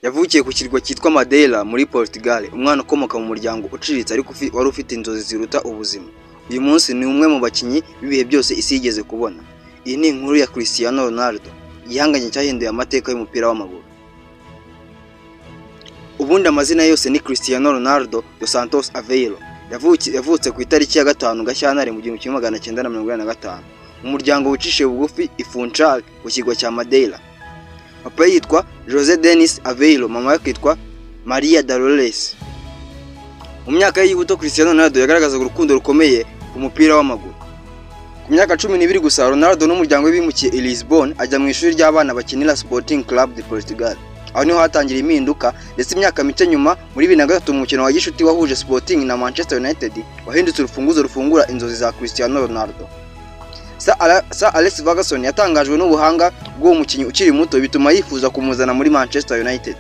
yavukiye ku kirwa cyitwa Madeira muri Portugal, umwana ukomoka mu muryango uciriritse ariko wari ufite inzozi ziruta ubuzima. Uyu munsi ni umwe mu bakinnyi b'ibihe byose isi yigeze kubona. Iyi ni inkuru ya Cristiano Ronaldo, igihanganye cyahinduye amateka y'umupira w'amaguru. Ubundi amazina yose ni Cristiano Ronaldo dos Santos Aveiro. Yavutse ku itariki ya 5 Gashyantare mu 1985 mu muryango wicishije bugufi i Funchal ku kirwa cya Madeira. Papa yitwa José Denis Aveiro, mama yakitwa Maria Dolores. Mu myaka y'ubuto Cristiano Ronaldo yagaragazaga urukundo rukomeye ku mupira w'amaguru. Ku myaka 12 gusa Ronaldo n'umuryango we bimukiye i Lisbon ajya mu ishuri ry'abana bakinira Sporting Club de Portugal. Aho niho hatangira impinduka, ndetse imyaka mike nyuma muri 2003 umukino wa gishuti wahuje Sporting na Manchester United wahindutse urufunguzo rufungura inzozi za Cristiano Ronaldo. Sir Alex Ferguson yatangajwe n'ubuhanga bw'uwo mukinnyi ukiri muto bituma yifuza kumuzana muri Manchester United.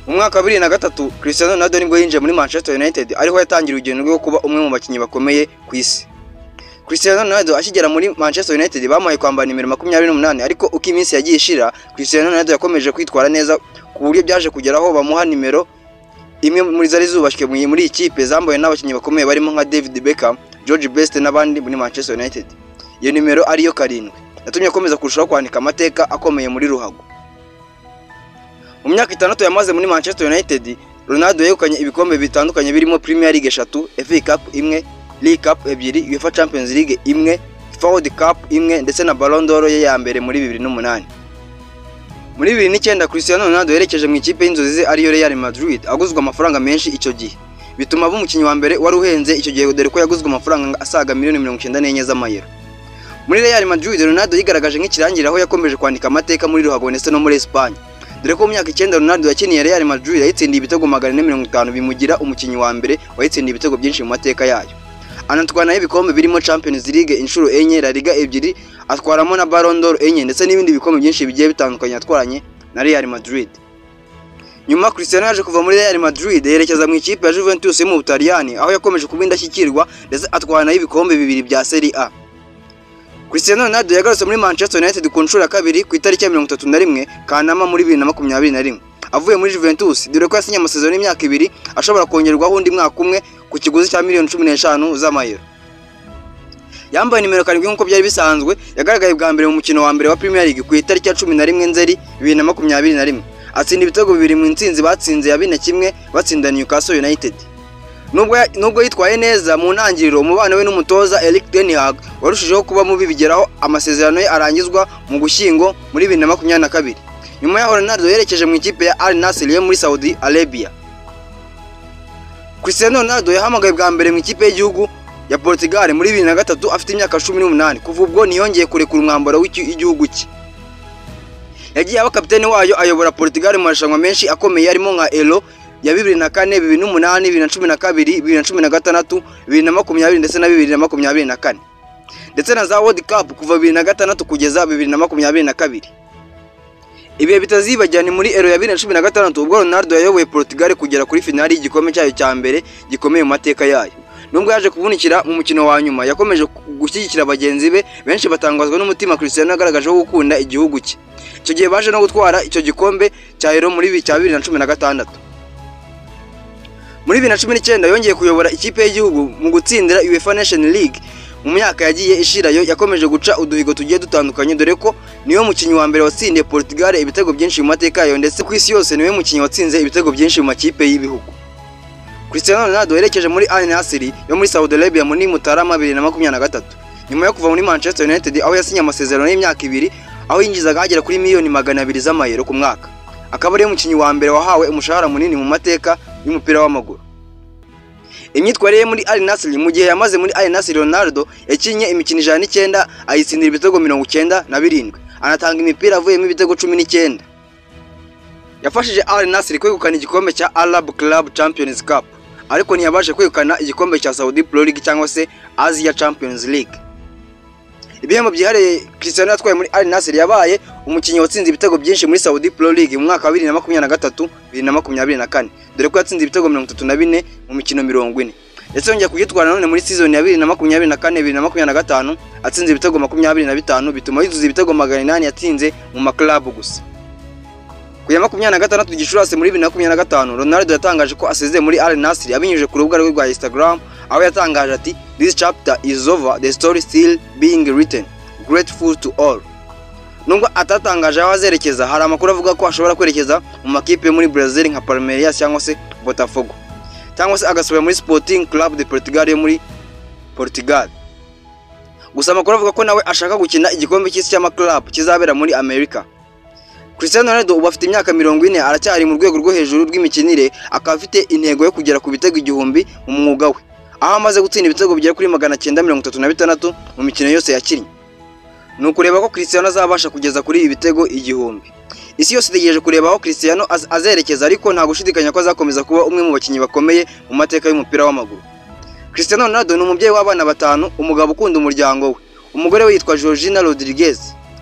Mu mwaka wa 2003 Cristiano Ronaldo nibwo yinjiye muri Manchester United, ariho yatangira urugendo rwo kuba umwe mu bakinnyi bakomeye ku isi. Cristiano Ronaldo akigera muri Manchester United bamuhaye kwambara nimero 28, ariko uko iminsi yagiye ishira Cristiano Ronaldo yakomeje kwitwara neza ku buryo byaje kugeraho bamuha nimero imwe muri zari zubashwe muri ikipe zambaye n'abakinnyi bakomeye barimo nka David Beckham, George Best n'abandi muri Manchester United. Iyo nimero ariyo 7 yatumye akomeza kurushaho kwandika amateka akomeye muri ruhago. Mu myaka 6 yamaze muri Manchester United, Ronaldo yegukanye ibikombe bitandukanye birimo Premier League 3, FA Cup 1, League Cup 2, UEFA Champions League 1, FIFA World Cup 1 ndetse na Ballon d'Or ye ya mbere muri 2008. Muri 2009 Cristiano Ronaldo yerekeje mu ikipe y'inzozi ze ariyo Real Madrid, aguzwe amafaranga menshi icyo gihe. Bituma aba umukinnyi wa mbere wari uhenze icyo gihe, dore ko yaguzwe amafaranga asaga $94 z'amayero. Muri Real Madrid Ronaldo yigaragaje nk'ikirangirire aho yakomeje kwandika amateka muri ruhago ndetse no muri Espagne. Dore ko mu myaka 9 Ronaldo yakiniye Real Madrid yayitsindiye ibitego 450 bimugira umukinnyi wa mbere wayitsindiye ibitego byinshi mu mateka yayo. Anatwara ibikombe birimo Champions League inshuro 4, La Liga 2, atwaramo na Ballon d'Or 4 ndetse n'ibindi bikombe byinshi bigiye bitandukanye atwaranye na Real Madrid. Nyuma Cristiano yaje kuva muri Real Madrid yerekeza mu ikipe ya Juventus mu Butaliyani, aho yakomeje kuba indashyikirwa ndetse atwarana ibikombe 2 bya Serie A. Cristiano Ronaldo yagarutse muri Manchester United ku nshuro ya 2 ku itariki ya 31 Kanama muri 2021 avuye muri Juventus, dore ko yasinye amasezerano y'imyaka 2 ashobora kongerwaho undi mwaka umwe ku kiguzi cya $15 z'amayero. Yambaye nimero 7 nk'uko byari bisanzwe, yagaragaye bwa mbere mu mukino wa mbere wa Premier League ku itariki ya 11 Nzeri 2021, atsinda ibitego 2 mu ntsinzi batsinze ya 4-1 batsinda Newcastle United. Nubwo yitwaye neza mu ntangiriro, umubano we n'umutoza Erik ten Hag warushijeho kuba mubi bigeraho amasezerano ye arangizwa mu Gushyingo muri 2022. Nyuma ya Ronaldo yerekeje mu ikipe ya Al Nassr yo muri Saudi Arabia. Cristiano Ronaldo yahamagaye bwa mbere mu ikipe y'igihugu ya Portugal muri 2003 afite imyaka 18. Kuva ubwo niyongeye kurekura umwambaro w'igihugu cye. Yagiye aba kapiteni wayo, ayobora Portugal mu marushanwa menshi akomeye arimo nka Euro ya 2004, 2008, 2012, 2016, 2020 ndetse na 2024, ndetse na za World Cup kuva 2006 kugeza 2022. Ibihe bitazibajyana muri Euro ya 2016 ubwo Ronaldo yayoboye Portugal kugera kuri finali y'igikombe cyayo cya mbere gikomeye mu mateka yayo. Nubwo yaje kuvunikira mu mukino wa nyuma, yakomeje gushyigikira bagenzi be, benshi batangazwa n'umutima Cristiano yagaragaje wo gukunda igihugu cye. Icyo gihe baje no gutwara icyo gikombe cya Euro muri 2016. Muri 2019 yongeye kuyobora ikipe y'igihugu mu gutsindira UEFA Nations League. Mu myaka yagiye ishirayo yakomeje guca uduhigo tugiye dutandukanye, dore ko niwe mukinnyi wa mbere watsindiye Portugal ibitego byinshi mu mateka yayo, ndetse ku isi yose niwe mukinnyi watsinze ibitego byinshi mu makipe y'ibihugu. Cristiano Ronaldo yerekeje muri Al Nassr yo muri Saudi Arabia muri Mutarama 2023, nyuma yo kuva muri Manchester United aho yasinye amasezerano y'imyaka 2, aho yinjizaga agera kuri $200 z'amayero ku mwaka. Akaba ari umukinnyi wa mbere wahawe umushahara munini mu mateka y'umupira w'amaguru. Imyitwarire muri Al Nassr mu gihe yamaze muri Al Nassr, Ronaldo yakinye imikino 109 ayitsindira ibitego 97, anatanga imipira avuyemo ibitego 19. Yafashije Al Nassr kwegukana igikombe cya Arab Club Champions Cup, ariko ntiyabashe kwegukana igikombe cya Saudi Pro League cyangwa se Asia Champions League. Ibihembo byihariye Cristiano yatwaye muri Al Nassr, yabaye umukinnyi watsinze ibitego byinshi muri Saudi Pro League mu mwaka wa 2023, 2024, dore ko yatsinze ibitego 34 mu mikino 40. Ndetse yongeye kugitwara none muri season ya 2024, 2025 atsinze ibitego 25, bituma yuzuza ibitego 800 yatsinze mu maklabu gusa. Ku ya 26 Gicurasi muri 2025 Ronaldo yatangaje ko asezeye muri Al Nassr abinyujije ku rubuga rwe rwa Instagram, aho yatangaje ati "This chapter is over, the story still being written. Grateful to all." Nubwo atatangaje aho azerekeza, hari amakuru avuga ko ashobora kwerekeza mu makipe muri Brazil nka Palmeiras cyangwa se Botafogo, cyangwa se agasubira muri Sporting Club de Portugal yo muri Portugal. Gusa amakuru avuga ko nawe ashaka gukina igikombe cy'isi cy'amaklub kizabera muri Amerika. Cristiano Ronaldo ubu afite imyaka 40, aracyari mu rwego rwo hejuru rw'imikinire, akaba afite intego yo kugera ku bitego 1000 mu mwuga we, aho amaze gutsinda ibitego bigera kuri 936 mu mikino yose yakinnye. Nukureba ko Cristiano azabasha kugeza kuri ibi bitego 1000. Isi yose itegereje kureba aho Cristiano azerekeza, ariko nta gushidikanya ko azakomeza kuba umwe mu bakinnyi bakomeye mu mateka y'umupira w'amaguru. Cristiano Ronaldo ni umubyeyi w'abana 5, umugabo ukunda umuryango we. Umugore we yitwa Georgina Rodriguez.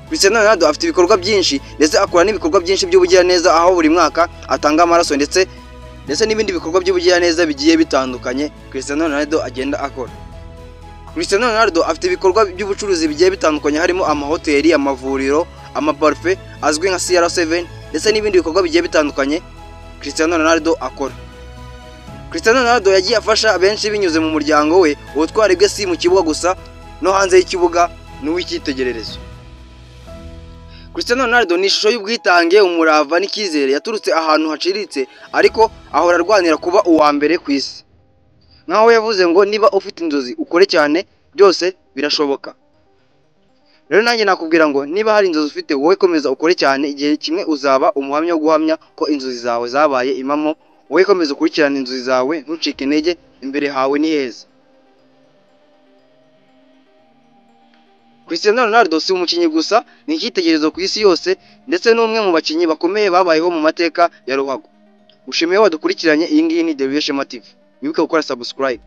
Cristiano Ronaldo afite ibikorwa byinshi ndetse akora n'ibikorwa byinshi by'ubugiraneza, aho buri mwaka atanga amaraso ndetse n'ibindi bikorwa by'ubugiraneza bigiye bitandukanye Cristiano Ronaldo agenda akora. Cristiano Ronaldo afite ibikorwa by'ubucuruzi bigiye bitandukanye, harimo amahoteli, amavuriro, amaparfe azwi nka CR7 ndetse n'ibindi bikorwa bigiye bitandukanye Cristiano Ronaldo akora. Cristiano Ronaldo yagiye afasha benshi binyuze mu muryango we, ubutwari bwe si mu kibuga gusa no hanze y'ikibuga n'uw'icyitegererezo. Cristiano Ronaldo ni ishusho y'ubwitange, umurava n'icyizere. Yaturutse ahantu haciritse ariko ahora arwanira kuba uwa mbere ku isi. Nkaho yavuze ngo niba ufite inzozi ukore cyane, byose birashoboka. Rero nanjye nakubwira ngo niba hari inzozi ufite, wowe komeza ukore cyane, igihe kimwe uzaba umuhamya wo guhamya ko inzozi zawe zabaye impamo. Wowe komeza ukurikirana inzozi zawe, ntucike intege, imbere hawe ni heza. Cristiano Ronaldo si umukinnyi gusa, ni icyitegererezo ku isi yose ndetse n'umwe mu bakinnyi bakomeye babayeho mu mateka ya ruhago. Ushimiye wadukurikiranye. Iyi ngiyi ni The Real Shema TV. Wibuke gukora subscribe.